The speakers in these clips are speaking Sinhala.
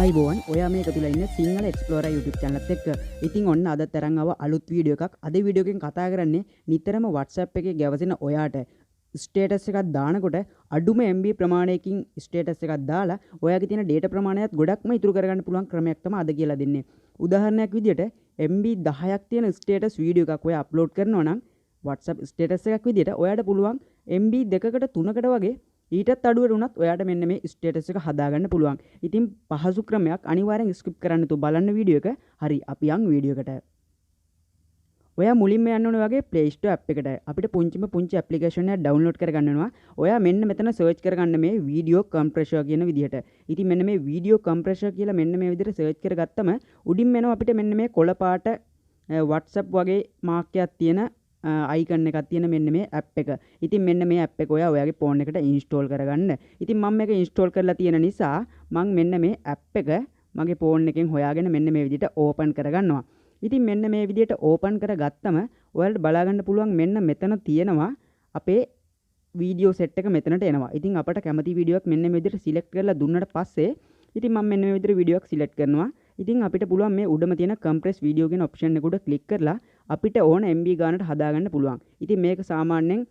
අයිබෝන් ඔයා මේක තුල ඉන්නේ සිංහල explora YouTube channel එකත් එක්ක. ඉතින් ඔන්න අද තරම් ආව අලුත් වීඩියෝ එකක්. අද වීඩියෝ එකෙන් කතා කරන්නේ නිතරම WhatsApp එකේ ගැවසෙන ඔයාට ස්ටේටස් එකක් දානකොට අඩුම MB ප්‍රමාණයකින් ස්ටේටස් එකක් දාලා ඔයාගේ තියෙන data ප්‍රමාණයත් ගොඩක්ම ඉතුරු කරගන්න පුළුවන් ක්‍රමයක් තමයි අද කියලා දෙන්නේ. උදාහරණයක් විදියට MB 10ක් තියෙන ස්ටේටස් වීඩියෝ එකක් ඔයා අප්ලෝඩ් කරනවා නම් WhatsApp ස්ටේටස් එකක් විදියට ඔයාට පුළුවන් MB 2කට 3කට වගේ ඊටත් අඩුවට උනත් ඔයාට මෙන්න මේ ස්ටේටස් එක හදාගන්න පුළුවන්. ඉතින් පහසු ක්‍රමයක් අනිවාර්යෙන් ස්කිප් කරන්න තු බලන්න වීඩියෝ එක. හරි අපි යන් වීඩියෝ එකට. ඔයා මුලින්ම යන්න ඕනේ වගේ playstore app එකට. අපිට පුංචි application එකක් download කරගන්න වෙනවා. ඔයා මෙන්න මෙතන search කරගන්න මේ video compressor කියන විදිහට. ඉතින් මෙන්න මේ video compressor කියලා මෙන්න මේ විදිහට search කරගත්තම උඩින් එනවා අපිට මෙන්න මේ කොළ පාට WhatsApp වගේ මාක් එකක් තියෙන icon එකක් තියෙන මෙන්න මේ app එක. ඉතින් මෙන්න මේ app එක ඔයාගේ phone එකට install කරගන්න. ඉතින් මම මේක install කරලා තියෙන නිසා මම මෙන්න මේ app එක මගේ phone එකෙන් හොයාගෙන මෙන්න මේ විදිහට open කරගන්නවා. ඉතින් මෙන්න මේ විදිහට open කරගත්තම ඔයාලට බලා ගන්න පුළුවන් මෙන්න මෙතන තියෙනවා අපේ වීඩියෝ සෙට් එක මෙතනට එනවා. ඉතින් අපට කැමති වීඩියෝ එකක් මෙන්න මේ විදිහට select කරලා දුන්නට පස්සේ ඉතින් මම මෙන්න මේ විදිහට වීඩියෝ එකක් select කරනවා. ඉතින් අපිට පුළුවන් මේ උඩම තියෙන compress video කියන option එක උඩ click කරලා අපිට ඕන MB ගානට හදාගන්න පුළුවන්. ඉතින් මේක සාමාන්‍යයෙන්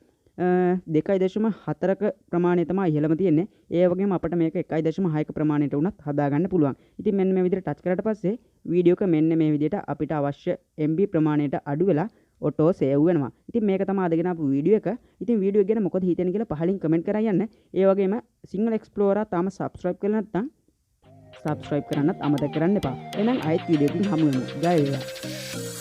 2.4ක ප්‍රමාණය තමයි ඉහළම තියෙන්නේ. ඒ වගේම අපිට මේක 1.6ක ප්‍රමාණයට උනත් හදාගන්න පුළුවන්. ඉතින් මෙන්න මේ විදිහට ටච් කරලා පස්සේ වීඩියෝ එක මෙන්න මේ විදිහට අපිට අවශ්‍ය MB ප්‍රමාණයට අඩු වෙලා ඔටෝ සේව් වෙනවා. ඉතින් මේක තමයි අදගෙන ආපු වීඩියෝ එක. ඉතින් වීඩියෝ එක ගැන මොකද හිතෙන්නේ කියලා පහලින් කමෙන්ට් කරලා යන්න. ඒ වගේම සිංහල එක්ස්ප්ලෝරර් තාම subscribe කරලා නැත්නම් subscribe කරන්නත් අමතක කරන්න එපා. එහෙනම් ආයෙත් වීඩියෝ එකකින් හමු වෙමු. ජය වේවා.